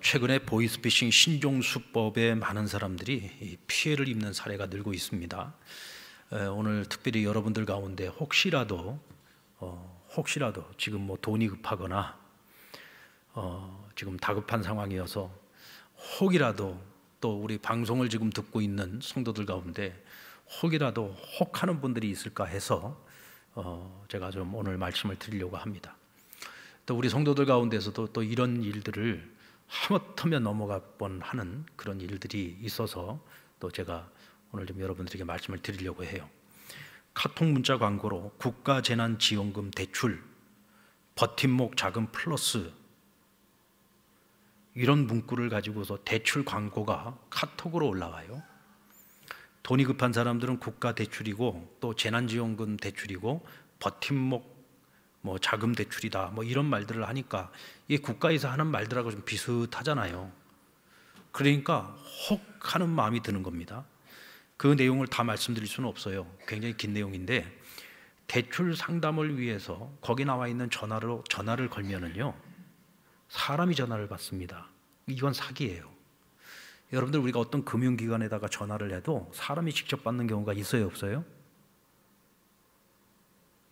최근에 보이스피싱 신종수법에 많은 사람들이 피해를 입는 사례가 늘고 있습니다. 오늘 특별히 여러분들 가운데 혹시라도 지금 돈이 급하거나 지금 다급한 상황이어서 혹이라도 또 우리 방송을 지금 듣고 있는 성도들 가운데 혹이라도 혹하는 분들이 있을까 해서 제가 좀 오늘 말씀을 드리려고 합니다. 또 우리 성도들 가운데서도 또 이런 일들을 하마터면 넘어갈 뻔하는 그런 일들이 있어서 또 제가 오늘 좀 여러분들에게 말씀을 드리려고 해요. 카톡 문자 광고로 국가재난지원금 대출, 버팀목 자금 플러스 이런 문구를 가지고서 대출 광고가 카톡으로 올라와요. 돈이 급한 사람들은 국가 대출이고 또 재난지원금 대출이고 버팀목 자금 대출이다 이런 말들을 하니까 이게 국가에서 하는 말들하고 좀 비슷하잖아요. 그러니까 혹 하는 마음이 드는 겁니다. 그 내용을 다 말씀드릴 수는 없어요. 굉장히 긴 내용인데 대출 상담을 위해서 거기 나와 있는 전화를 걸면은요 사람이 전화를 받습니다. 이건 사기예요. 여러분들 우리가 어떤 금융기관에다가 전화를 해도 사람이 직접 받는 경우가 있어요, 없어요?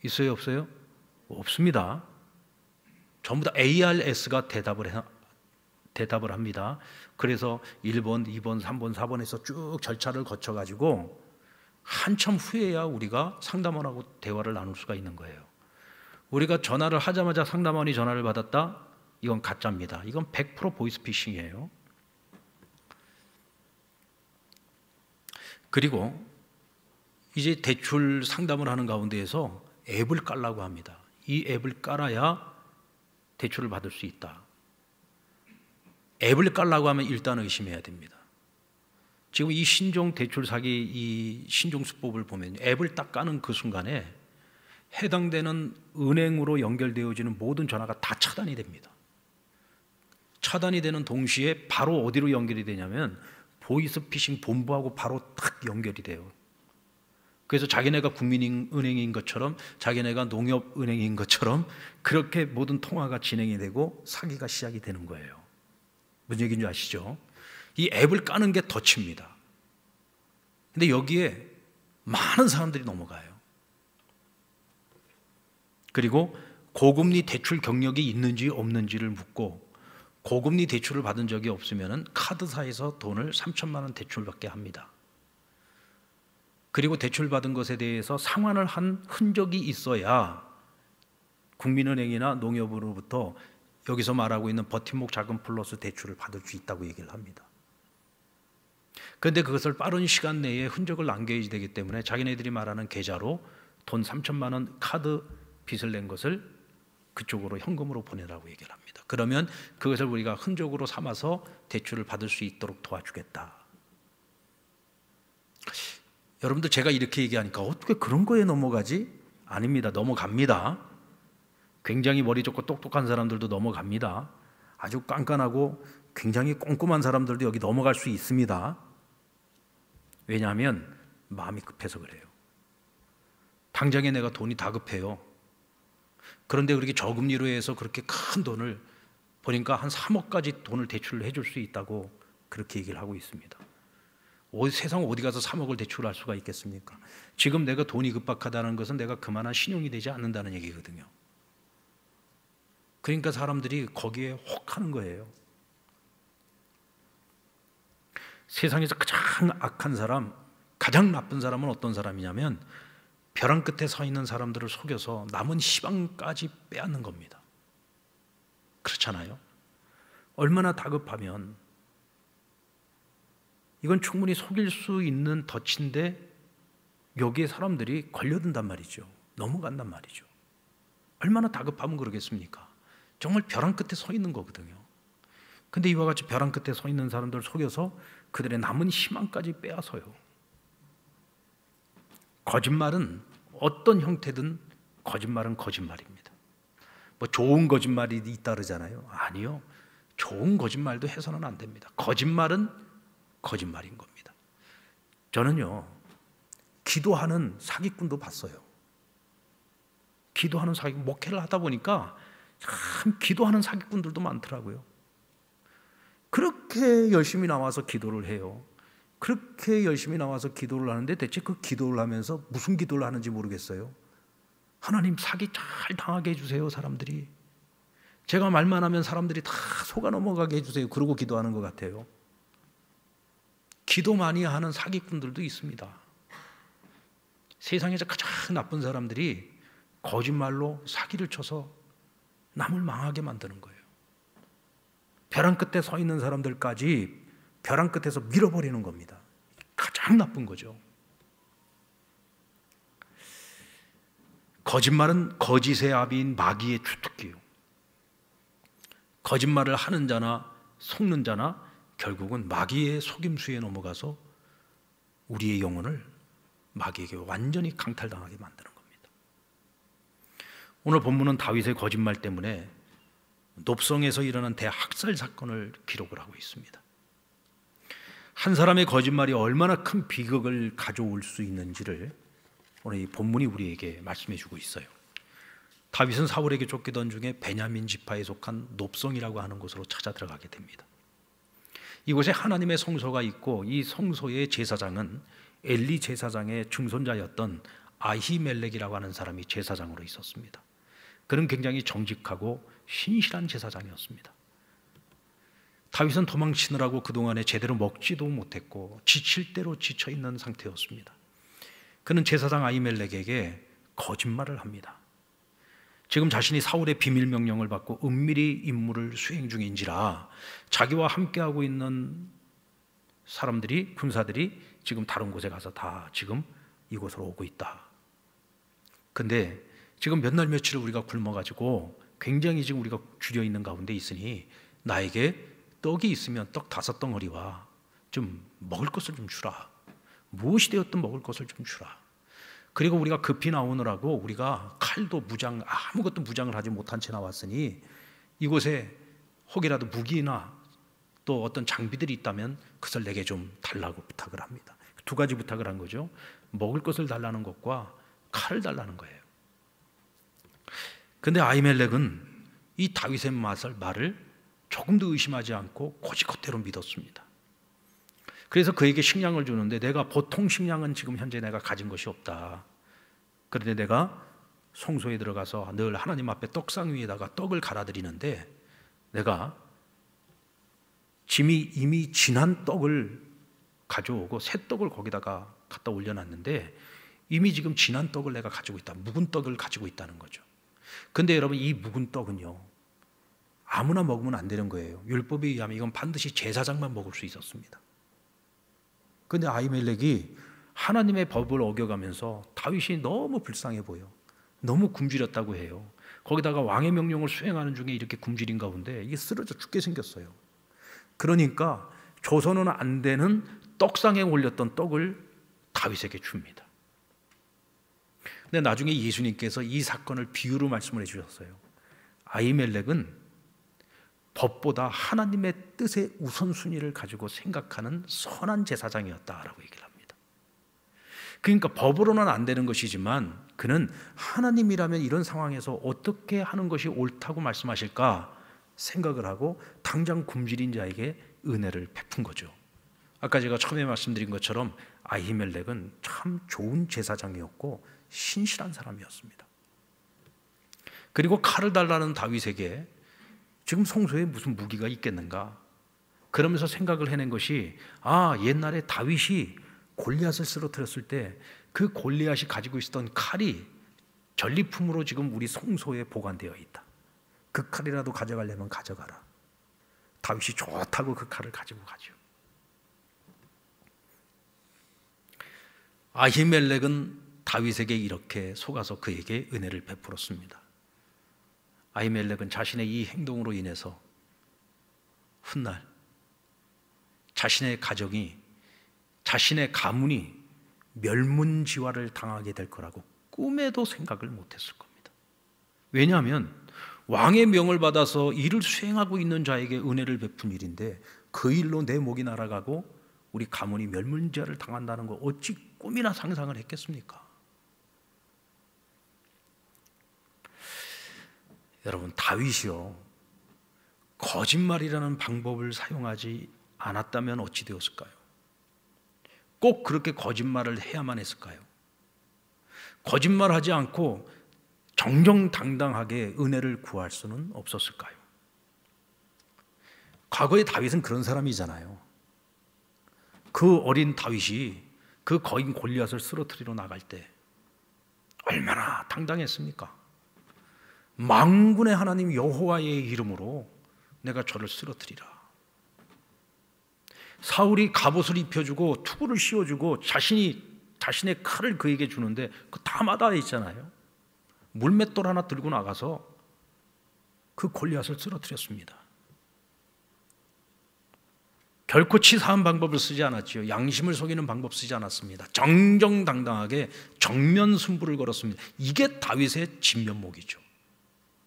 있어요, 없어요? 없습니다. 전부 다 ARS가 대답을 합니다. 그래서 1번, 2번, 3번, 4번에서 쭉 절차를 거쳐가지고 한참 후에야 우리가 상담원하고 대화를 나눌 수가 있는 거예요. 우리가 전화를 하자마자 상담원이 전화를 받았다? 이건 가짜입니다. 이건 100% 보이스피싱이에요. 그리고 이제 대출 상담을 하는 가운데에서 앱을 깔라고 합니다. 이 앱을 깔아야 대출을 받을 수 있다. 앱을 깔라고 하면 일단 의심해야 됩니다. 지금 이 신종 대출 사기 이 신종수법을 보면 앱을 딱 까는 그 순간에 해당되는 은행으로 연결되어지는 모든 전화가 다 차단이 됩니다. 차단이 되는 동시에 바로 어디로 연결이 되냐면 보이스피싱 본부하고 바로 딱 연결이 돼요. 그래서 자기네가 국민은행인 것처럼 자기네가 농협은행인 것처럼 그렇게 모든 통화가 진행이 되고 사기가 시작이 되는 거예요. 무슨 얘기인 줄 아시죠? 이 앱을 까는 게 덫입니다. 근데 여기에 많은 사람들이 넘어가요. 그리고 고금리 대출 경력이 있는지 없는지를 묻고 고금리 대출을 받은 적이 없으면 카드사에서 돈을 3천만 원 대출받게 합니다. 그리고 대출받은 것에 대해서 상환을 한 흔적이 있어야 국민은행이나 농협으로부터 여기서 말하고 있는 버팀목 자금 플러스 대출을 받을 수 있다고 얘기를 합니다. 그런데 그것을 빠른 시간 내에 흔적을 남겨야 되기 때문에 자기네들이 말하는 계좌로 돈 3천만 원 카드 빚을 낸 것을 그쪽으로 현금으로 보내라고 얘기를 합니다. 그러면 그것을 우리가 흔적으로 삼아서 대출을 받을 수 있도록 도와주겠다. 여러분들 제가 이렇게 얘기하니까 어떻게 그런 거에 넘어가지? 아닙니다. 넘어갑니다. 굉장히 머리 좋고 똑똑한 사람들도 넘어갑니다. 아주 깐깐하고 굉장히 꼼꼼한 사람들도 여기 넘어갈 수 있습니다. 왜냐하면 마음이 급해서 그래요. 당장에 내가 돈이 다급해요. 그런데 그렇게 저금리로 해서 그렇게 큰 돈을 보니까 한 3억까지 돈을 대출을 해줄 수 있다고 그렇게 얘기를 하고 있습니다. 세상 어디 가서 3억을 대출할 수가 있겠습니까? 지금 내가 돈이 급박하다는 것은 내가 그만한 신용이 되지 않는다는 얘기거든요. 그러니까 사람들이 거기에 혹하는 거예요. 세상에서 가장 악한 사람, 가장 나쁜 사람은 어떤 사람이냐면 벼랑 끝에 서 있는 사람들을 속여서 남은 희망까지 빼앗는 겁니다. 그렇잖아요. 얼마나 다급하면 이건 충분히 속일 수 있는 덫인데 여기에 사람들이 걸려든단 말이죠. 넘어간단 말이죠. 얼마나 다급하면 그러겠습니까? 정말 벼랑 끝에 서 있는 거거든요. 근데 이와 같이 벼랑 끝에 서 있는 사람들을 속여서 그들의 남은 희망까지 빼앗아요. 거짓말은 어떤 형태든 거짓말은 거짓말입니다. 좋은 거짓말이 있다 그러잖아요. 아니요. 좋은 거짓말도 해서는 안 됩니다. 거짓말은 거짓말인 겁니다. 저는요, 기도하는 사기꾼도 봤어요. 목회를 하다 보니까 참 기도하는 사기꾼들도 많더라고요. 그렇게 열심히 나와서 기도를 해요. 그렇게 열심히 나와서 기도를 하는데 대체 그 기도를 하면서 무슨 기도를 하는지 모르겠어요. 하나님, 사기 잘 당하게 해주세요. 사람들이, 제가 말만 하면 사람들이 다 속아 넘어가게 해주세요. 그러고 기도하는 것 같아요. 기도 많이 하는 사기꾼들도 있습니다. 세상에서 가장 나쁜 사람들이 거짓말로 사기를 쳐서 남을 망하게 만드는 거예요. 벼랑 끝에 서 있는 사람들까지 벼랑 끝에서 밀어버리는 겁니다. 가장 나쁜 거죠. 거짓말은 거짓의 아비인 마귀의 주특기예요. 거짓말을 하는 자나 속는 자나 결국은 마귀의 속임수에 넘어가서 우리의 영혼을 마귀에게 완전히 강탈당하게 만드는 겁니다. 오늘 본문은 다윗의 거짓말 때문에 높성에서 일어난 대학살 사건을 기록을 하고 있습니다. 한 사람의 거짓말이 얼마나 큰 비극을 가져올 수 있는지를 오늘 이 본문이 우리에게 말씀해 주고 있어요. 다윗은 사울에게 쫓기던 중에 베냐민 지파에 속한 높성이라고 하는 곳으로 찾아 들어가게 됩니다. 이곳에 하나님의 성소가 있고 이 성소의 제사장은 엘리 제사장의 증손자였던 아히멜렉이라고 하는 사람이 제사장으로 있었습니다. 그는 굉장히 정직하고 신실한 제사장이었습니다. 다윗은 도망치느라고 그동안에 제대로 먹지도 못했고 지칠 대로 지쳐 있는 상태였습니다. 그는 제사장 아히멜렉에게 거짓말을 합니다. 지금 자신이 사울의 비밀 명령을 받고 은밀히 임무를 수행 중인지라 자기와 함께하고 있는 사람들이, 군사들이 지금 다른 곳에 가서 다 지금 이곳으로 오고 있다. 근데 지금 몇 날 며칠을 우리가 굶어가지고 굉장히 지금 우리가 줄여 있는 가운데 있으니 나에게 떡이 있으면 떡 5덩어리와 좀 먹을 것을 좀 주라. 무엇이 되었든 먹을 것을 좀 주라. 그리고 우리가 급히 나오느라고 우리가 칼도 무장, 아무것도 무장을 하지 못한 채 나왔으니 이곳에 혹이라도 무기나 또 어떤 장비들이 있다면 그것을 내게 좀 달라고 부탁을 합니다. 2가지 부탁을 한 거죠. 먹을 것을 달라는 것과 칼을 달라는 거예요. 근데 아히멜렉은 이 다윗의 말을 조금도 의심하지 않고 고지껏대로 믿었습니다. 그래서 그에게 식량을 주는데 내가 보통 식량은 지금 현재 내가 가진 것이 없다. 그런데 내가 성소에 들어가서 늘 하나님 앞에 떡상 위에다가 떡을 갈아드리는데 내가 이미 지난 떡을 가져오고 새 떡을 거기다가 갖다 올려놨는데 이미 지금 지난 떡을 내가 가지고 있다. 묵은 떡을 가지고 있다는 거죠. 근데 여러분, 이 묵은 떡은요, 아무나 먹으면 안 되는 거예요. 율법에 의하면 이건 반드시 제사장만 먹을 수 있었습니다. 근데 아히멜렉이 하나님의 법을 어겨가면서 다윗이 너무 불쌍해 보여. 너무 굶주렸다고 해요. 거기다가 왕의 명령을 수행하는 중에 이렇게 굶주린 가운데 이게 쓰러져 죽게 생겼어요. 그러니까 줘서는 안 되는 떡상에 올렸던 떡을 다윗에게 줍니다. 근데 나중에 예수님께서 이 사건을 비유로 말씀을 해주셨어요. 아히멜렉은 법보다 하나님의 뜻의 우선순위를 가지고 생각하는 선한 제사장이었다라고 얘기를 합니다. 그러니까 법으로는 안 되는 것이지만 그는 하나님이라면 이런 상황에서 어떻게 하는 것이 옳다고 말씀하실까 생각을 하고 당장 굶주린 자에게 은혜를 베푼 거죠. 아까 제가 처음에 말씀드린 것처럼 아히멜렉은 참 좋은 제사장이었고 신실한 사람이었습니다. 그리고 칼을 달라는 다윗에게 지금 성소에 무슨 무기가 있겠는가? 그러면서 생각을 해낸 것이 옛날에 다윗이 골리앗을 쓰러뜨렸을 때 그 골리앗이 가지고 있었던 칼이 전리품으로 지금 우리 성소에 보관되어 있다. 그 칼이라도 가져가려면 가져가라. 다윗이 좋다고 그 칼을 가지고 가죠. 아히멜렉은 다윗에게 이렇게 속아서 그에게 은혜를 베풀었습니다. 아히멜렉은 자신의 이 행동으로 인해서 훗날 자신의 가정이, 자신의 가문이 멸문지화를 당하게 될 거라고 꿈에도 생각을 못했을 겁니다. 왜냐하면 왕의 명을 받아서 일을 수행하고 있는 자에게 은혜를 베푼 일인데 그 일로 내 목이 날아가고 우리 가문이 멸문지화를 당한다는 거 어찌 꿈이나 상상을 했겠습니까? 여러분, 다윗이요, 거짓말이라는 방법을 사용하지 않았다면 어찌 되었을까요? 꼭 그렇게 거짓말을 해야만 했을까요? 거짓말하지 않고 정정당당하게 은혜를 구할 수는 없었을까요? 과거의 다윗은 그런 사람이잖아요. 그 어린 다윗이 그 거인 골리앗을 쓰러뜨리러 나갈 때 얼마나 당당했습니까? 만군의 하나님 여호와의 이름으로 내가 저를 쓰러뜨리라. 사울이 갑옷을 입혀주고 투구를 씌워주고 자신의 칼을 그에게 주는데 그 다 마다에 있잖아요. 물맷돌 하나 들고 나가서 그 골리앗을 쓰러뜨렸습니다. 결코 치사한 방법을 쓰지 않았지요. 양심을 속이는 방법 쓰지 않았습니다. 정정당당하게 정면 승부를 걸었습니다. 이게 다윗의 진면목이죠.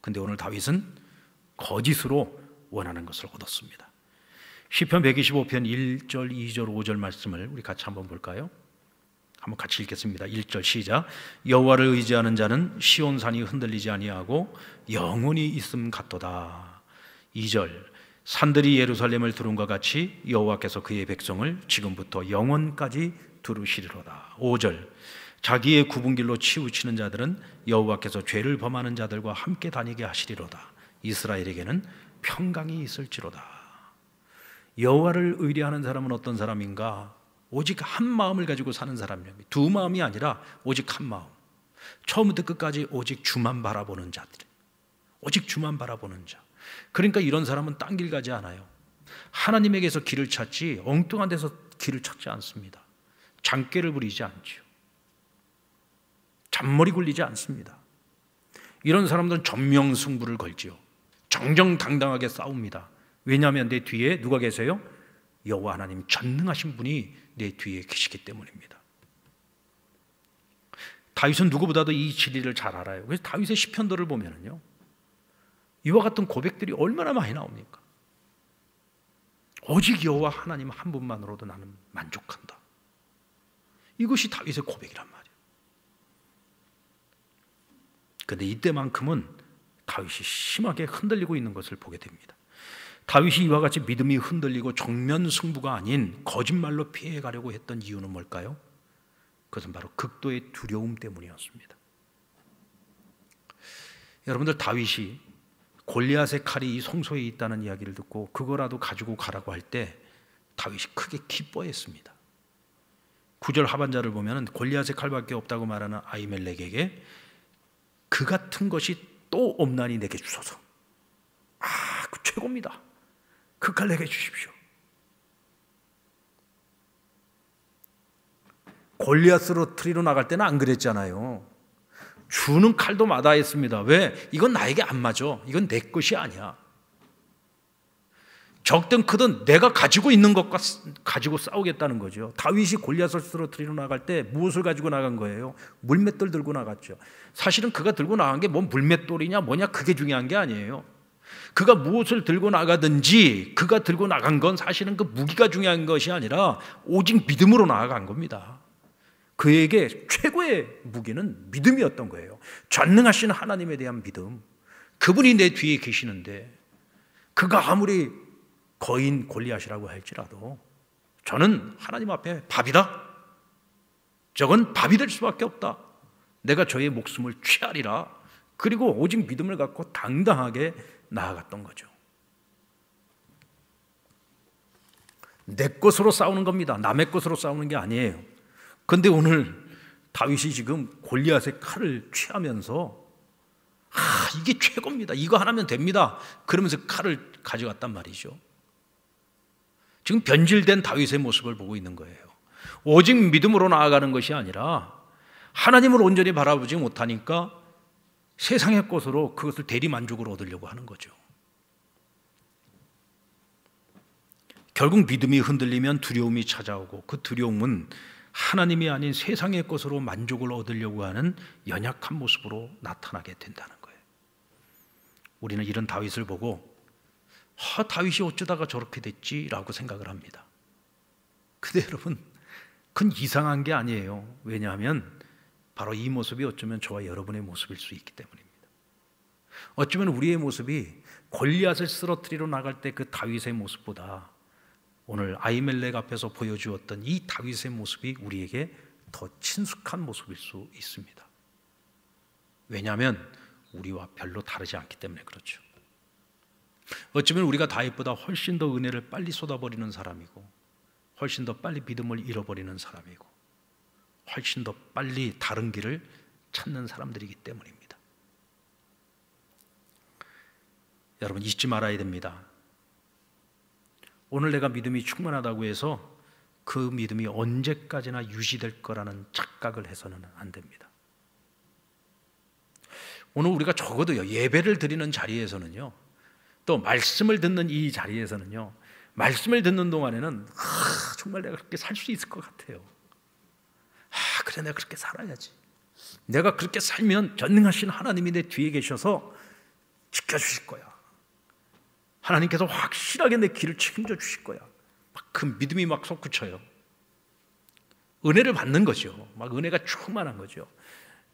근데 오늘 다윗은 거짓으로 원하는 것을 얻었습니다. 시편 125편 1절, 2절, 5절 말씀을 우리 같이 한번 볼까요? 한번 같이 읽겠습니다. 1절 시작. 여호와를 의지하는 자는 시온산이 흔들리지 아니하고 영원히 있음 같도다. 2절 산들이 예루살렘을 두른과 같이 여호와께서 그의 백성을 지금부터 영원까지 두르시리로다. 5절 자기의 굽은 길로 치우치는 자들은 여호와께서 죄를 범하는 자들과 함께 다니게 하시리로다. 이스라엘에게는 평강이 있을지로다. 여호와를 의뢰하는 사람은 어떤 사람인가? 오직 한 마음을 가지고 사는 사람입니다. 두 마음이 아니라 오직 한 마음. 처음부터 끝까지 오직 주만 바라보는 자들. 오직 주만 바라보는 자. 그러니까 이런 사람은 딴 길 가지 않아요. 하나님에게서 길을 찾지 엉뚱한 데서 길을 찾지 않습니다. 장깨를 부리지 않죠. 잔머리 굴리지 않습니다. 이런 사람들은 전명승부를 걸지요. 정정당당하게 싸웁니다. 왜냐하면 내 뒤에 누가 계세요? 여호와 하나님 전능하신 분이 내 뒤에 계시기 때문입니다. 다윗은 누구보다도 이 진리를 잘 알아요. 그래서 다윗의 시편들을 보면은요, 이와 같은 고백들이 얼마나 많이 나옵니까? 오직 여호와 하나님 한 분만으로도 나는 만족한다. 이것이 다윗의 고백이란 말이에요. 그런데 이때만큼은 다윗이 심하게 흔들리고 있는 것을 보게 됩니다. 다윗이 이와 같이 믿음이 흔들리고 정면 승부가 아닌 거짓말로 피해가려고 했던 이유는 뭘까요? 그것은 바로 극도의 두려움 때문이었습니다. 여러분들, 다윗이 골리앗의 칼이 이 성소에 있다는 이야기를 듣고 그거라도 가지고 가라고 할 때 다윗이 크게 기뻐했습니다. 9절 하반절을 보면 골리앗의 칼밖에 없다고 말하는 아히멜렉에게 그 같은 것이 또 없나니 내게 주소서. 그 최고입니다. 그 칼 내게 주십시오. 골리앗으로 트리로 나갈 때는 안 그랬잖아요. 주는 칼도 마다했습니다. 왜? 이건 나에게 안 맞아. 이건 내 것이 아니야. 적든 크든 내가 가지고 있는 것과 가지고 싸우겠다는 거죠. 다윗이 골리앗을 쓰러뜨리러 나갈 때 무엇을 가지고 나간 거예요? 물맷돌 들고 나갔죠. 사실은 그가 들고 나간 게 뭔 물맷돌이냐 뭐냐 그게 중요한 게 아니에요. 그가 무엇을 들고 나가든지 그가 들고 나간 건 사실은 그 무기가 중요한 것이 아니라 오직 믿음으로 나아간 겁니다. 그에게 최고의 무기는 믿음이었던 거예요. 전능하신 하나님에 대한 믿음. 그분이 내 뒤에 계시는데 그가 아무리 거인 골리앗이라고 할지라도 저는 하나님 앞에 밥이다. 저건 밥이 될 수밖에 없다. 내가 저의 목숨을 취하리라. 그리고 오직 믿음을 갖고 당당하게 나아갔던 거죠. 내 것으로 싸우는 겁니다. 남의 것으로 싸우는 게 아니에요. 그런데 오늘 다윗이 지금 골리앗의 칼을 취하면서 이게 최고입니다. 이거 하나면 됩니다. 그러면서 칼을 가져갔단 말이죠. 지금 변질된 다윗의 모습을 보고 있는 거예요. 오직 믿음으로 나아가는 것이 아니라 하나님을 온전히 바라보지 못하니까 세상의 것으로 그것을 대리만족으로 얻으려고 하는 거죠. 결국 믿음이 흔들리면 두려움이 찾아오고 그 두려움은 하나님이 아닌 세상의 것으로 만족을 얻으려고 하는 연약한 모습으로 나타나게 된다는 거예요. 우리는 이런 다윗을 보고 다윗이 어쩌다가 저렇게 됐지라고 생각을 합니다. 근데 여러분, 그건 이상한 게 아니에요. 왜냐하면 바로 이 모습이 어쩌면 저와 여러분의 모습일 수 있기 때문입니다. 어쩌면 우리의 모습이 골리앗을 쓰러뜨리러 나갈 때 그 다윗의 모습보다 오늘 아히멜렉 앞에서 보여주었던 이 다윗의 모습이 우리에게 더 친숙한 모습일 수 있습니다. 왜냐하면 우리와 별로 다르지 않기 때문에 그렇죠. 어쩌면 우리가 다윗보다 훨씬 더 은혜를 빨리 쏟아버리는 사람이고, 훨씬 더 빨리 믿음을 잃어버리는 사람이고, 훨씬 더 빨리 다른 길을 찾는 사람들이기 때문입니다. 여러분, 잊지 말아야 됩니다. 오늘 내가 믿음이 충만하다고 해서 그 믿음이 언제까지나 유지될 거라는 착각을 해서는 안 됩니다. 오늘 우리가 적어도요, 예배를 드리는 자리에서는요, 또 말씀을 듣는 이 자리에서는요, 말씀을 듣는 동안에는 정말 내가 그렇게 살 수 있을 것 같아요. 그래, 내가 그렇게 살아야지. 내가 그렇게 살면 전능하신 하나님이 내 뒤에 계셔서 지켜주실 거야. 하나님께서 확실하게 내 길을 책임져 주실 거야. 그 믿음이 막 솟구쳐요. 은혜를 받는 거죠. 막 은혜가 충만한 거죠.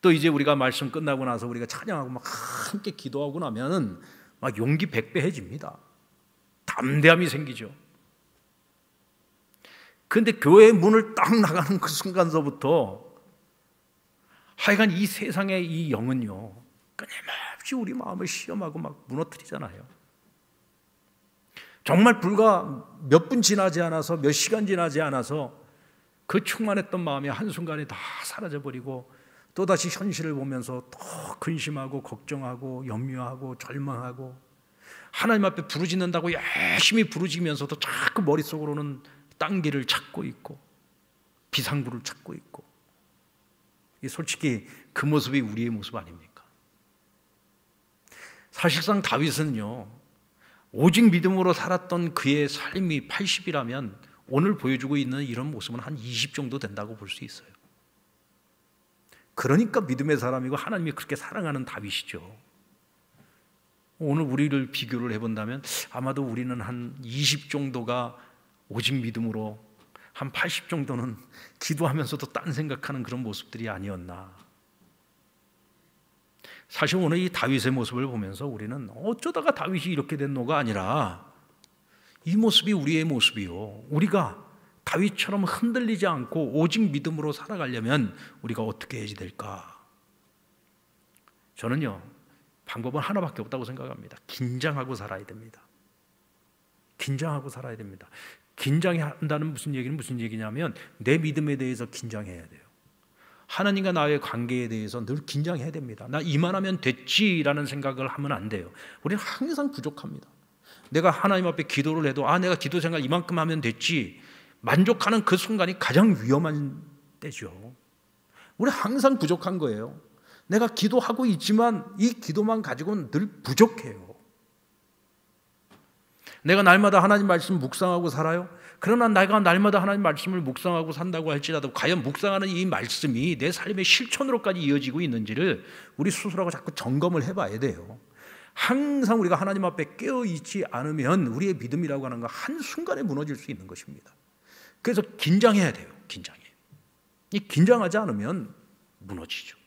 또 이제 우리가 말씀 끝나고 나서 우리가 찬양하고 막 함께 기도하고 나면은 막 용기 백배해집니다. 담대함이 생기죠. 그런데 교회의 문을 딱 나가는 그 순간서부터 하여간 이 세상의 이 영은요, 끊임없이 우리 마음을 시험하고 막 무너뜨리잖아요. 정말 불과 몇 분 지나지 않아서, 몇 시간 지나지 않아서 그 충만했던 마음이 한순간에 다 사라져버리고 또다시 현실을 보면서 또 근심하고 걱정하고 염려하고 절망하고 하나님 앞에 부르짖는다고 열심히 부르짖으면서도 자꾸 머릿속으로는 딴 길을 찾고 있고 비상구를 찾고 있고, 솔직히 그 모습이 우리의 모습 아닙니까? 사실상 다윗은요, 오직 믿음으로 살았던 그의 삶이 80이라면 오늘 보여주고 있는 이런 모습은 한 20 정도 된다고 볼 수 있어요. 그러니까 믿음의 사람이고 하나님이 그렇게 사랑하는 다윗이죠. 오늘 우리를 비교를 해본다면 아마도 우리는 한 20 정도가 오직 믿음으로, 한 80 정도는 기도하면서도 딴 생각하는 그런 모습들이 아니었나. 사실 오늘 이 다윗의 모습을 보면서 우리는 어쩌다가 다윗이 이렇게 됐노가 아니라 이 모습이 우리의 모습이요, 우리가 다윗처럼 흔들리지 않고 오직 믿음으로 살아가려면 우리가 어떻게 해야 될까? 저는요, 방법은 하나밖에 없다고 생각합니다. 긴장하고 살아야 됩니다. 긴장하고 살아야 됩니다. 긴장한다는 무슨 얘기냐면 내 믿음에 대해서 긴장해야 돼요. 하나님과 나의 관계에 대해서 늘 긴장해야 됩니다. 나 이만하면 됐지라는 생각을 하면 안 돼요. 우리는 항상 부족합니다. 내가 하나님 앞에 기도를 해도 내가 기도 생각 이만큼 하면 됐지, 만족하는 그 순간이 가장 위험한 때죠. 우리 항상 부족한 거예요. 내가 기도하고 있지만 이 기도만 가지고는 늘 부족해요. 내가 날마다 하나님 말씀 묵상하고 살아요. 그러나 내가 날마다 하나님 말씀을 묵상하고 산다고 할지라도 과연 묵상하는 이 말씀이 내 삶의 실천으로까지 이어지고 있는지를 우리 스스로가 자꾸 점검을 해봐야 돼요. 항상 우리가 하나님 앞에 깨어있지 않으면 우리의 믿음이라고 하는 건 한순간에 무너질 수 있는 것입니다. 그래서 긴장해야 돼요. 긴장하지 않으면 무너지죠.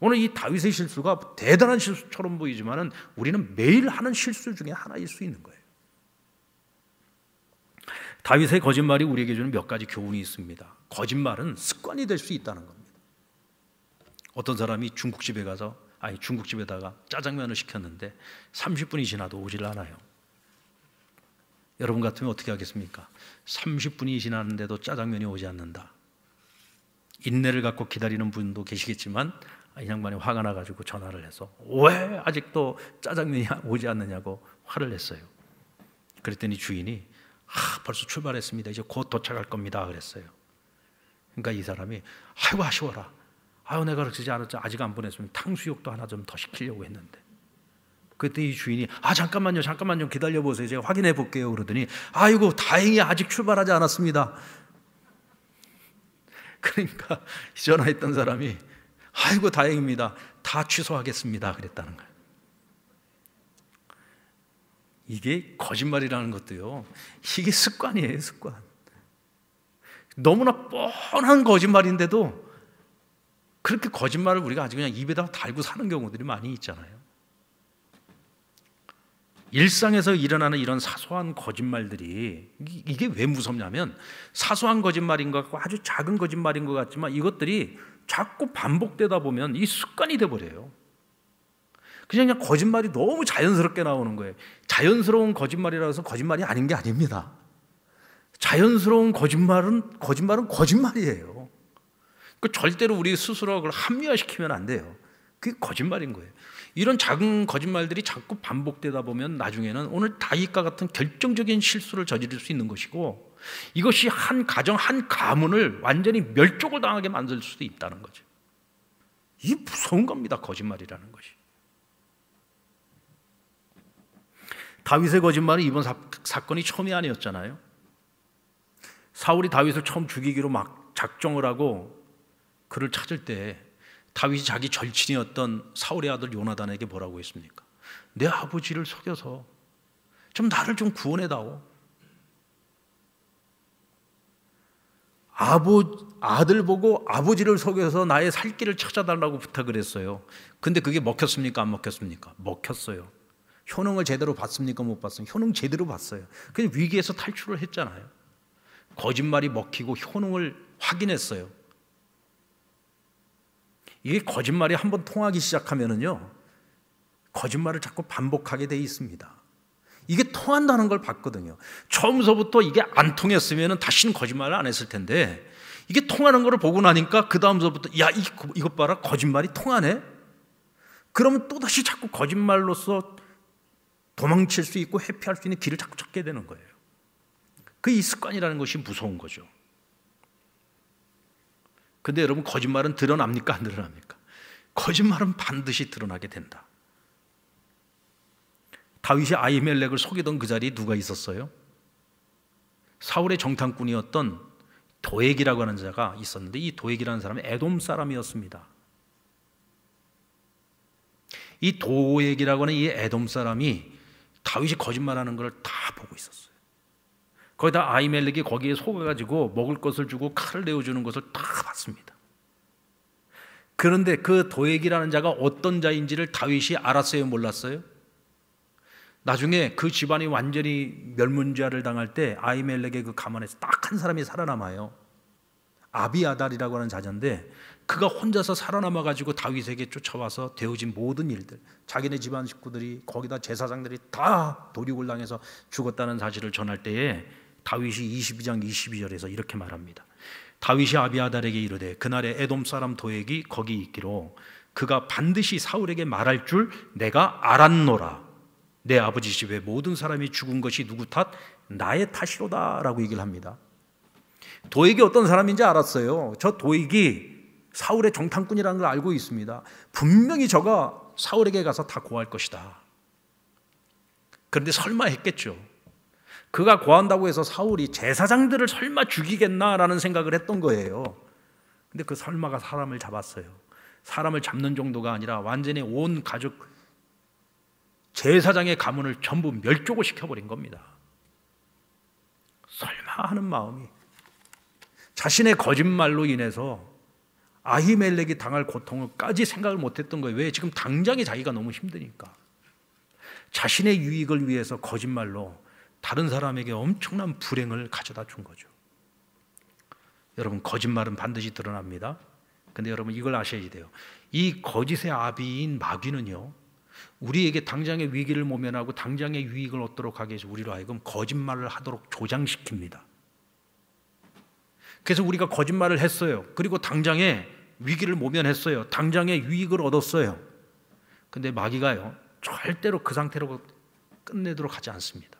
오늘 이 다윗의 실수가 대단한 실수처럼 보이지만 우리는 매일 하는 실수 중에 하나일 수 있는 거예요. 다윗의 거짓말이 우리에게 주는 몇 가지 교훈이 있습니다. 거짓말은 습관이 될 수 있다는 겁니다. 어떤 사람이 중국집에다가 짜장면을 시켰는데 30분이 지나도 오질 않아요. 여러분 같으면 어떻게 하겠습니까? 30분이 지났는데도 짜장면이 오지 않는다. 인내를 갖고 기다리는 분도 계시겠지만 이 양반이 화가 나가지고 전화를 해서 왜 아직도 짜장면이 오지 않느냐고 화를 냈어요. 그랬더니 주인이 벌써 출발했습니다. 이제 곧 도착할 겁니다. 그랬어요. 그러니까 이 사람이 아이고 아쉬워라. 내가 그러지 않았지. 아직 안 보냈으면 탕수육도 하나 좀 더 시키려고 했는데. 그때 이 주인이 잠깐만요 좀 기다려보세요. 제가 확인해 볼게요. 그러더니 아이고 다행히 아직 출발하지 않았습니다. 그러니까 전화했던 사람이 아이고 다행입니다. 다 취소하겠습니다. 그랬다는 거예요. 이게 거짓말이라는 것도요, 이게 습관이에요. 습관. 너무나 뻔한 거짓말인데도 그렇게 거짓말을 우리가 아주 그냥 입에다 달고 사는 경우들이 많이 있잖아요. 일상에서 일어나는 이런 사소한 거짓말들이 이게 왜 무섭냐면 사소한 거짓말인 것 같고 아주 작은 거짓말인 것 같지만 이것들이 자꾸 반복되다 보면 이 습관이 돼버려요. 그냥 거짓말이 너무 자연스럽게 나오는 거예요. 자연스러운 거짓말이라고 해서 거짓말이 아닌 게 아닙니다. 자연스러운 거짓말은 거짓말이에요. 절대로 우리 스스로 그걸 합리화시키면 안 돼요. 그게 거짓말인 거예요. 이런 작은 거짓말들이 자꾸 반복되다 보면 나중에는 오늘 다윗과 같은 결정적인 실수를 저지를 수 있는 것이고 이것이 한 가정, 한 가문을 완전히 멸족을 당하게 만들 수도 있다는 거죠. 이게 무서운 겁니다. 거짓말이라는 것이. 다윗의 거짓말은 이번 사건이 처음이 아니었잖아요. 사울이 다윗을 처음 죽이기로 막 작정을 하고 그를 찾을 때 다윗이 자기 절친이었던 사울의 아들 요나단에게 뭐라고 했습니까? 내 아버지를 속여서 좀 나를 좀 구원해다오. 아들 보고 아버지를 속여서 나의 살 길을 찾아달라고 부탁을 했어요. 근데 그게 먹혔습니까? 안 먹혔습니까? 먹혔어요. 효능을 제대로 봤습니까? 못 봤습니까? 효능 제대로 봤어요. 그냥 위기에서 탈출을 했잖아요. 거짓말이 먹히고 효능을 확인했어요. 이게 거짓말이 한번 통하기 시작하면은요, 거짓말을 자꾸 반복하게 돼 있습니다. 이게 통한다는 걸 봤거든요. 처음서부터 이게 안 통했으면 다시는 거짓말을 안 했을 텐데 이게 통하는 걸 보고 나니까 그 다음서부터 야 이것 봐라 거짓말이 통하네. 그러면 또다시 자꾸 거짓말로서 도망칠 수 있고 회피할 수 있는 길을 자꾸 찾게 되는 거예요. 이 습관이라는 것이 무서운 거죠. 근데 여러분 거짓말은 드러납니까? 안 드러납니까? 거짓말은 반드시 드러나게 된다. 다윗이 아히멜렉을 속이던 그 자리에 누가 있었어요? 사울의 정탐꾼이었던 도액이라고 하는 자가 있었는데 이 도액이라는 사람은 에돔 사람이었습니다. 이 도액이라고 하는 이 에돔 사람이 다윗이 거짓말하는 걸 다 보고 있었어요. 거기다 아히멜렉이 거기에 속아가지고 먹을 것을 주고 칼을 내어주는 것을 다 봤습니다. 그런데 그 도액이라는 자가 어떤 자인지를 다윗이 알았어요? 몰랐어요? 나중에 그 집안이 완전히 멸문지화를 당할 때 아히멜렉의 그 가문에서 딱 한 사람이 살아남아요. 아비아달이라고 하는 자녀인데 그가 혼자서 살아남아가지고 다윗에게 쫓아와서 되어진 모든 일들, 자기네 집안 식구들이 거기다 제사장들이 다 도륙을 당해서 죽었다는 사실을 전할 때에 다윗이 22장 22절에서 이렇게 말합니다. 다윗이 아비아달에게 이르되 그날에 에돔 사람 도액이 거기 있기로 그가 반드시 사울에게 말할 줄 내가 알았노라. 내 아버지 집에 모든 사람이 죽은 것이 누구 탓? 나의 탓이로다 라고 얘기를 합니다. 도액이 어떤 사람인지 알았어요. 저 도액이 사울의 정탐꾼이라는 걸 알고 있습니다. 분명히 저가 사울에게 가서 다 고할 것이다. 그런데 설마 했겠죠. 그가 고한다고 해서 사울이 제사장들을 설마 죽이겠나라는 생각을 했던 거예요. 근데 그 설마가 사람을 잡았어요. 사람을 잡는 정도가 아니라 완전히 온 가족 제사장의 가문을 전부 멸족을 시켜버린 겁니다. 설마 하는 마음이 자신의 거짓말로 인해서 아히멜렉이 당할 고통을까지 생각을 못했던 거예요. 왜? 지금 당장에 자기가 너무 힘드니까. 자신의 유익을 위해서 거짓말로 다른 사람에게 엄청난 불행을 가져다 준 거죠. 여러분 거짓말은 반드시 드러납니다. 근데 여러분 이걸 아셔야 돼요. 이 거짓의 아비인 마귀는요, 우리에게 당장의 위기를 모면하고 당장의 유익을 얻도록 하기 위해서 우리로 하여금 거짓말을 하도록 조장시킵니다. 그래서 우리가 거짓말을 했어요. 그리고 당장의 위기를 모면했어요. 당장의 유익을 얻었어요. 근데 마귀가요, 절대로 그 상태로 끝내도록 하지 않습니다.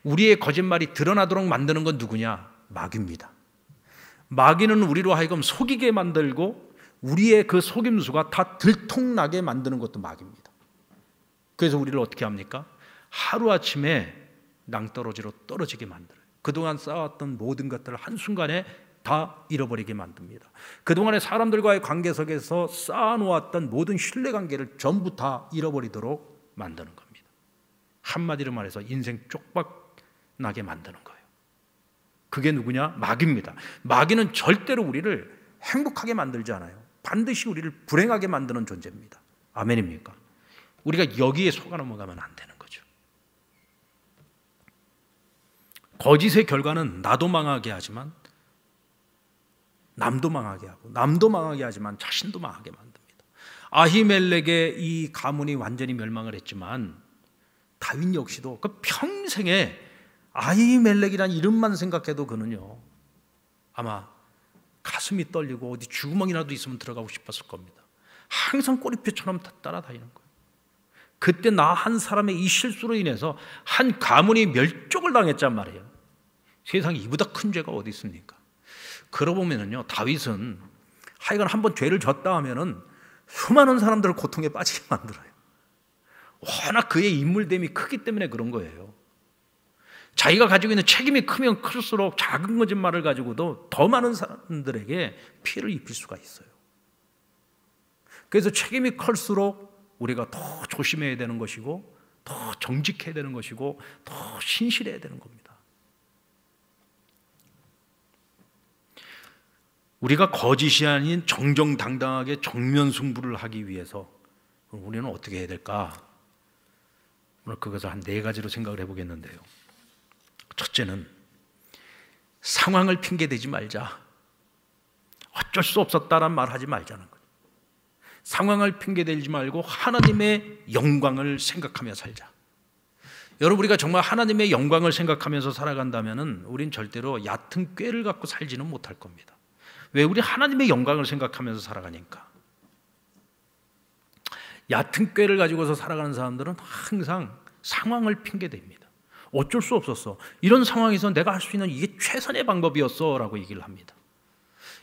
우리의 거짓말이 드러나도록 만드는 건 누구냐? 마귀입니다. 마귀는 우리로 하여금 속이게 만들고 우리의 그 속임수가 다 들통나게 만드는 것도 마귀입니다. 그래서 우리를 어떻게 합니까? 하루아침에 낭떠러지로 떨어지게 만들어요. 그동안 쌓았던 모든 것들을 한순간에 다 잃어버리게 만듭니다. 그동안에 사람들과의 관계 속에서 쌓아놓았던 모든 신뢰관계를 전부 다 잃어버리도록 만드는 겁니다. 한마디로 말해서 인생 쪽박나게 만드는 거예요. 그게 누구냐? 마귀입니다. 마귀는 절대로 우리를 행복하게 만들지 않아요. 반드시 우리를 불행하게 만드는 존재입니다. 아멘입니까? 우리가 여기에 속아 넘어가면 안 되는 거죠. 거짓의 결과는 나도 망하게 하지만 남도 망하게 하고, 남도 망하게 하지만 자신도 망하게 만듭니다. 아히멜렉의 이 가문이 완전히 멸망을 했지만 다윗 역시도 그 평생에 아히멜렉이라는 이름만 생각해도 그는요 아마 가슴이 떨리고 어디 주구멍이라도 있으면 들어가고 싶었을 겁니다. 항상 꼬리표처럼 따라다니는 거예요. 그때 나 한 사람의 이 실수로 인해서 한 가문이 멸종을 당했단 말이에요. 세상에 이보다 큰 죄가 어디 있습니까? 그러고 보면은요, 다윗은 하여간 한번 죄를 졌다 하면은 수많은 사람들을 고통에 빠지게 만들어요. 워낙 그의 인물됨이 크기 때문에 그런 거예요. 자기가 가지고 있는 책임이 크면 클수록 작은 거짓말을 가지고도 더 많은 사람들에게 피해를 입힐 수가 있어요. 그래서 책임이 클수록 우리가 더 조심해야 되는 것이고, 더 정직해야 되는 것이고, 더 신실해야 되는 겁니다. 우리가 거짓이 아닌 정정당당하게 정면 승부를 하기 위해서 우리는 어떻게 해야 될까? 오늘 그것을 한 4가지로 생각을 해보겠는데요. 첫째는 상황을 핑계대지 말자. 어쩔 수 없었다란 말 하지 말자는 거예요. 상황을 핑계대지 말고 하나님의 영광을 생각하며 살자. 여러분, 우리가 정말 하나님의 영광을 생각하면서 살아간다면 우린 절대로 얕은 꾀를 갖고 살지는 못할 겁니다. 왜? 우리 하나님의 영광을 생각하면서 살아가니까. 얕은 꾀를 가지고서 살아가는 사람들은 항상 상황을 핑계댑니다. 어쩔 수 없었어. 이런 상황에서 내가 할 수 있는 이게 최선의 방법이었어 라고 얘기를 합니다.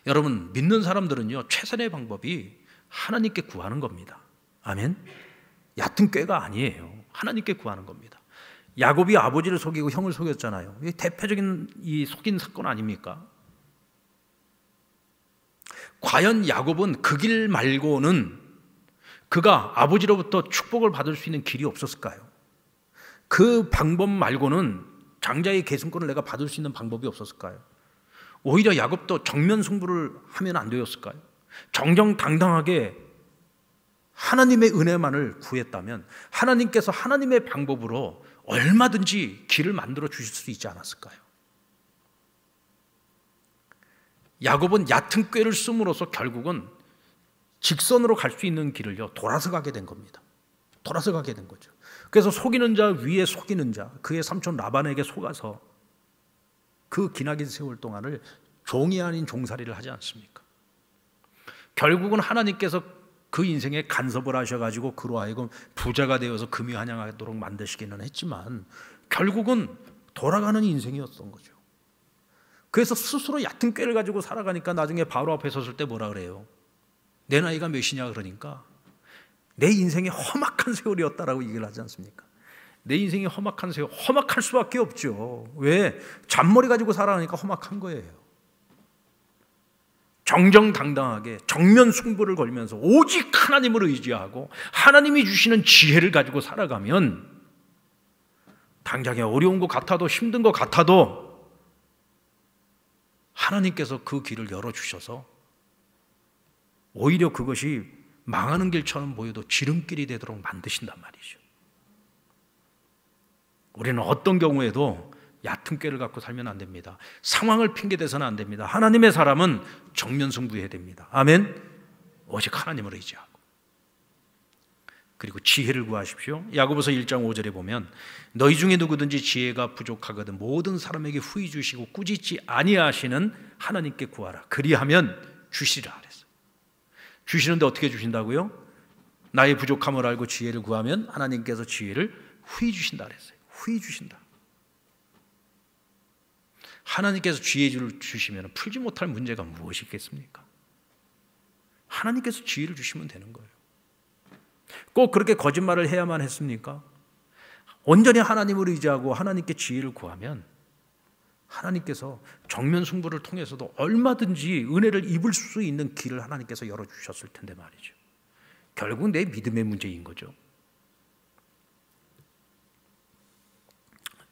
여러분, 믿는 사람들은요, 최선의 방법이 하나님께 구하는 겁니다. 아멘? 얕은 꾀가 아니에요. 하나님께 구하는 겁니다. 야곱이 아버지를 속이고 형을 속였잖아요. 이게 대표적인 이 속인 사건 아닙니까? 과연 야곱은 그 길 말고는 그가 아버지로부터 축복을 받을 수 있는 길이 없었을까요? 그 방법 말고는 장자의 계승권을 내가 받을 수 있는 방법이 없었을까요? 오히려 야곱도 정면 승부를 하면 안 되었을까요? 정정당당하게 하나님의 은혜만을 구했다면 하나님께서 하나님의 방법으로 얼마든지 길을 만들어 주실 수 있지 않았을까요? 야곱은 얕은 꾀를 씀으로써 결국은 직선으로 갈 수 있는 길을요 돌아서 가게 된 겁니다. 돌아서 가게 된 거죠. 그래서 속이는 자 위에 속이는 자, 그의 삼촌 라반에게 속아서 그 기나긴 세월 동안을 종이 아닌 종살이를 하지 않습니까? 결국은 하나님께서 그 인생에 간섭을 하셔가지고 그로 하여금 부자가 되어서 금이 환영하도록 만드시기는 했지만 결국은 돌아가는 인생이었던 거죠. 그래서 스스로 얕은 꾀를 가지고 살아가니까 나중에 바로 앞에 섰을 때 뭐라 그래요? 내 나이가 몇이냐 그러니까 내 인생이 험악한 세월이었다라고 얘기를 하지 않습니까? 내 인생이 험악한 세월, 험악할 수밖에 없죠. 왜? 잔머리 가지고 살아가니까 험악한 거예요. 정정당당하게 정면 승부를 걸면서 오직 하나님을 의지하고 하나님이 주시는 지혜를 가지고 살아가면 당장에 어려운 것 같아도 힘든 것 같아도 하나님께서 그 길을 열어주셔서 오히려 그것이 망하는 길처럼 보여도 지름길이 되도록 만드신단 말이죠. 우리는 어떤 경우에도 얕은 꾀를 갖고 살면 안 됩니다. 상황을 핑계대서는 안 됩니다. 하나님의 사람은 정면 승부해야 됩니다. 아멘. 오직 하나님을 의지하고 그리고 지혜를 구하십시오. 야고보서 1장 5절에 보면 너희 중에 누구든지 지혜가 부족하거든 모든 사람에게 후히 주시고 꾸짖지 아니하시는 하나님께 구하라. 그리하면 주시리라 그랬어요. 주시는데 어떻게 주신다고요? 나의 부족함을 알고 지혜를 구하면 하나님께서 지혜를 후히 주신다 그랬어요. 후히 주신다. 하나님께서 지혜를 주시면 풀지 못할 문제가 무엇이 있겠습니까? 하나님께서 지혜를 주시면 되는 거예요. 꼭 그렇게 거짓말을 해야만 했습니까? 온전히 하나님을 의지하고 하나님께 지혜를 구하면 하나님께서 정면 승부를 통해서도 얼마든지 은혜를 입을 수 있는 길을 하나님께서 열어주셨을 텐데 말이죠. 결국 내 믿음의 문제인 거죠.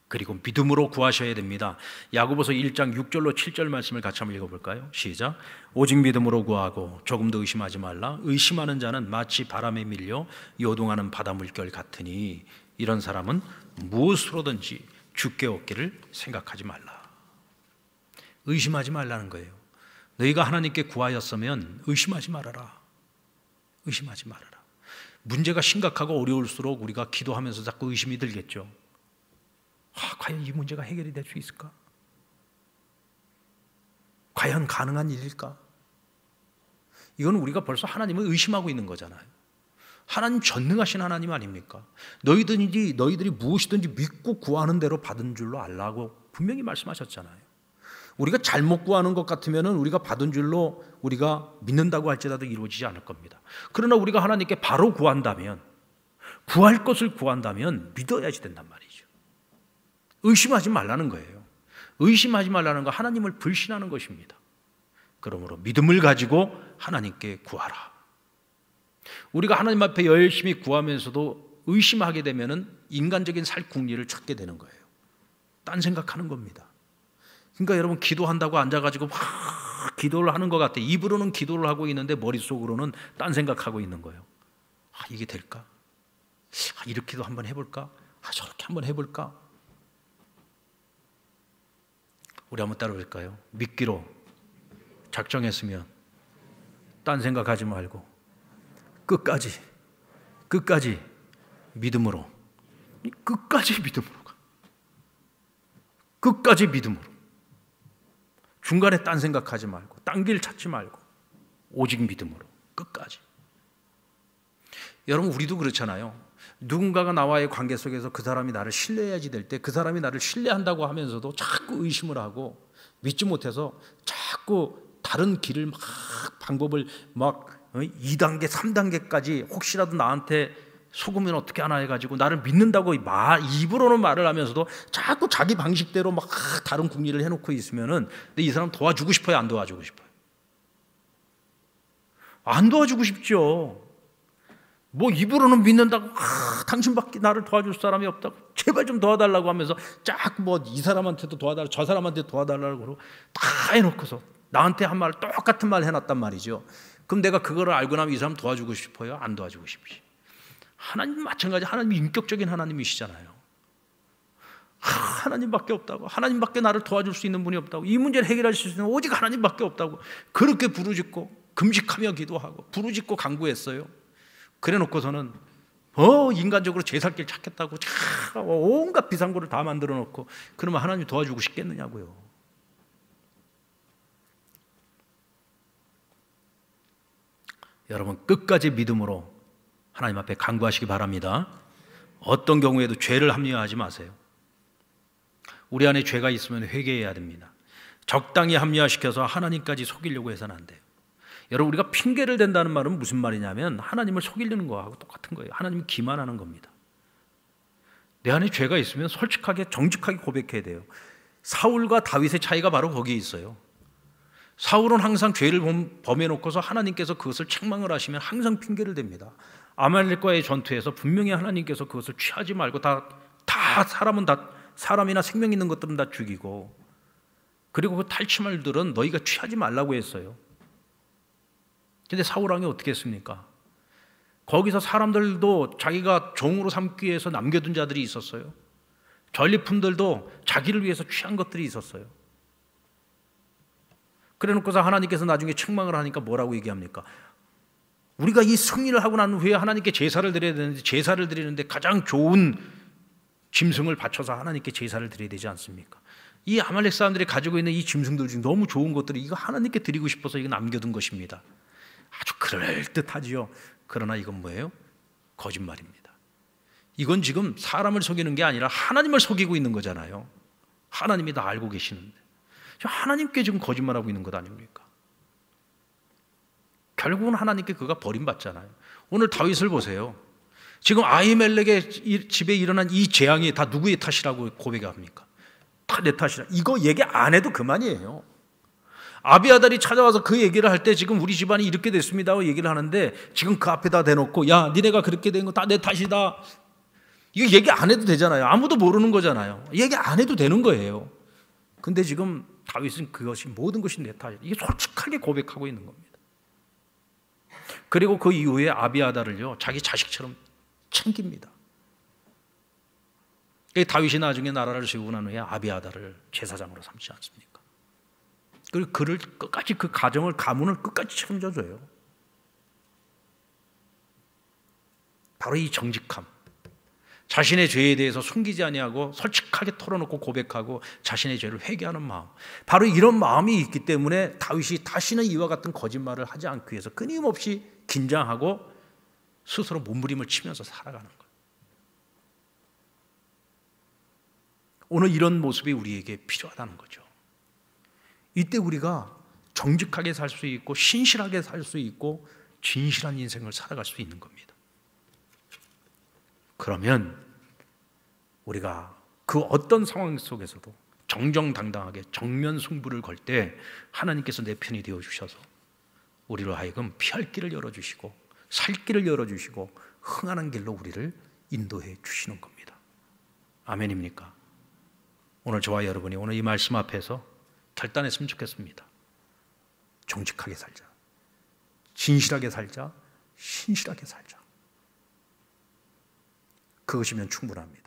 그리고 믿음으로 구하셔야 됩니다. 야고보서 1장 6절로 7절 말씀을 같이 한번 읽어볼까요? 시작. 오직 믿음으로 구하고 조금도 의심하지 말라. 의심하는 자는 마치 바람에 밀려 요동하는 바다 물결 같으니 이런 사람은 무엇으로든지 주께 얻기를 생각하지 말라. 의심하지 말라는 거예요. 너희가 하나님께 구하였으면 의심하지 말아라. 의심하지 말아라. 문제가 심각하고 어려울수록 우리가 기도하면서 자꾸 의심이 들겠죠. 과연 이 문제가 해결이 될 수 있을까? 과연 가능한 일일까? 이건 우리가 벌써 하나님을 의심하고 있는 거잖아요. 하나님 전능하신 하나님 아닙니까? 너희들이 무엇이든지 믿고 구하는 대로 받은 줄로 알라고 분명히 말씀하셨잖아요. 우리가 잘못 구하는 것 같으면 우리가 받은 줄로 우리가 믿는다고 할지라도 이루어지지 않을 겁니다. 그러나 우리가 하나님께 바로 구한다면, 구할 것을 구한다면 믿어야지 된단 말이죠. 의심하지 말라는 거예요. 의심하지 말라는 거 하나님을 불신하는 것입니다. 그러므로 믿음을 가지고 하나님께 구하라. 우리가 하나님 앞에 열심히 구하면서도 의심하게 되면 인간적인 살궁리를 찾게 되는 거예요. 딴 생각하는 겁니다. 그러니까 여러분, 기도한다고 앉아가지고 막 기도를 하는 것 같아요. 입으로는 기도를 하고 있는데 머릿속으로는 딴 생각하고 있는 거예요. 이게 될까? 이렇게도 한번 해볼까? 저렇게 한번 해볼까? 우리 한번 따라볼까요? 믿기로 작정했으면 딴 생각하지 말고 끝까지 믿음으로, 끝까지 믿음으로 가. 끝까지 믿음으로. 중간에 딴 생각하지 말고, 딴 길 찾지 말고, 오직 믿음으로 끝까지. 여러분, 우리도 그렇잖아요. 누군가가 나와의 관계 속에서 그 사람이 나를 신뢰해야지 될 때 그 사람이 나를 신뢰한다고 하면서도 자꾸 의심을 하고 믿지 못해서 자꾸 다른 길을 막, 방법을 막 2단계, 3단계까지 혹시라도 나한테 속으면 어떻게 하나 해가지고 나를 믿는다고 입으로는 말을 하면서도 자꾸 자기 방식대로 막 다른 궁리를 해놓고 있으면은, 근데 이 사람 도와주고 싶어요, 안 도와주고 싶어요? 안 도와주고 싶죠. 뭐 입으로는 믿는다고, 당신밖에 나를 도와줄 사람이 없다고, 제발 좀 도와달라고 하면서 자꾸 뭐 이 사람한테도 도와달라고, 저 사람한테 도와달라고 그러고 다 해놓고서 나한테 한 말, 똑같은 말 해놨단 말이죠. 그럼 내가 그거를 알고 나면 이 사람 도와주고 싶어요, 안 도와주고 싶지? 하나님 마찬가지. 하나님이 인격적인 하나님이시잖아요. 하나님밖에 없다고, 하나님밖에 나를 도와줄 수 있는 분이 없다고, 이 문제를 해결할 수 있는 오직 하나님밖에 없다고 그렇게 부르짖고 금식하며 기도하고 부르짖고 간구했어요. 그래 놓고서는 인간적으로 제 살 길 찾겠다고 온갖 비상구를 다 만들어 놓고, 그러면 하나님 도와주고 싶겠느냐고요. 여러분, 끝까지 믿음으로 하나님 앞에 간구하시기 바랍니다. 어떤 경우에도 죄를 합리화하지 마세요. 우리 안에 죄가 있으면 회개해야 됩니다. 적당히 합리화시켜서 하나님까지 속이려고 해서는 안 돼요. 여러분, 우리가 핑계를 댄다는 말은 무슨 말이냐면 하나님을 속이려는 거하고 똑같은 거예요. 하나님을 기만하는 겁니다. 내 안에 죄가 있으면 솔직하게 정직하게 고백해야 돼요. 사울과 다윗의 차이가 바로 거기에 있어요. 사울은 항상 죄를 범해놓고서 하나님께서 그것을 책망을 하시면 항상 핑계를 댑니다. 아말렉과의 전투에서 분명히 하나님께서 그것을 취하지 말고 사람이나 생명 있는 것들은 다 죽이고, 그리고 그 탈취물들은 너희가 취하지 말라고 했어요. 근데 사울 왕이 어떻게 했습니까? 거기서 사람들도 자기가 종으로 삼기 위해서 남겨둔 자들이 있었어요. 전리품들도 자기를 위해서 취한 것들이 있었어요. 그래 놓고서 하나님께서 나중에 책망을 하니까 뭐라고 얘기합니까? 우리가 이 승리를 하고 난 후에 하나님께 제사를 드려야 되는데, 제사를 드리는데 가장 좋은 짐승을 바쳐서 하나님께 제사를 드려야 되지 않습니까? 이 아말렉 사람들이 가지고 있는 이 짐승들 중 너무 좋은 것들을 이거 하나님께 드리고 싶어서 이거 남겨둔 것입니다. 아주 그럴듯하지요. 그러나 이건 뭐예요? 거짓말입니다. 이건 지금 사람을 속이는 게 아니라 하나님을 속이고 있는 거잖아요. 하나님이 다 알고 계시는데 하나님께 지금 거짓말하고 있는 것 아닙니까? 결국은 하나님께 그가 버림받잖아요. 오늘 다윗을 보세요. 지금 아히멜렉의 집에 일어난 이 재앙이 다 누구의 탓이라고 고백합니까? 다 내 탓이라. 이거 얘기 안 해도 그만이에요. 아비아달이 찾아와서 그 얘기를 할 때 지금 우리 집안이 이렇게 됐습니다 얘기를 하는데, 지금 그 앞에다 대놓고 야 니네가 그렇게 된 거 다 내 탓이다, 이거 얘기 안 해도 되잖아요. 아무도 모르는 거잖아요. 얘기 안 해도 되는 거예요. 근데 지금 다윗은 그것이 모든 것이 내 탓이다. 이게 솔직하게 고백하고 있는 겁니다. 그리고 그 이후에 아비아달을요 자기 자식처럼 챙깁니다. 다윗이 나중에 나라를 세우고 난 후에 아비아달을 제사장으로 삼지 않습니까? 그리고 그를 끝까지 그 가정을 가문을 끝까지 책임져줘요. 바로 이 정직함, 자신의 죄에 대해서 숨기지 아니하고 솔직하게 털어놓고 고백하고 자신의 죄를 회개하는 마음, 바로 이런 마음이 있기 때문에 다윗이 다시는 이와 같은 거짓말을 하지 않기 위해서 끊임없이 긴장하고 스스로 몸부림을 치면서 살아가는 거예요. 오늘 이런 모습이 우리에게 필요하다는 거죠. 이때 우리가 정직하게 살 수 있고 신실하게 살 수 있고 진실한 인생을 살아갈 수 있는 겁니다. 그러면 우리가 그 어떤 상황 속에서도 정정당당하게 정면 승부를 걸 때 하나님께서 내 편이 되어 주셔서 우리로 하여금 피할 길을 열어주시고 살 길을 열어주시고 흥하는 길로 우리를 인도해 주시는 겁니다. 아멘입니까? 오늘 저와 여러분이 오늘 이 말씀 앞에서 결단했으면 좋겠습니다. 정직하게 살자, 진실하게 살자, 신실하게 살자. 그것이면 충분합니다.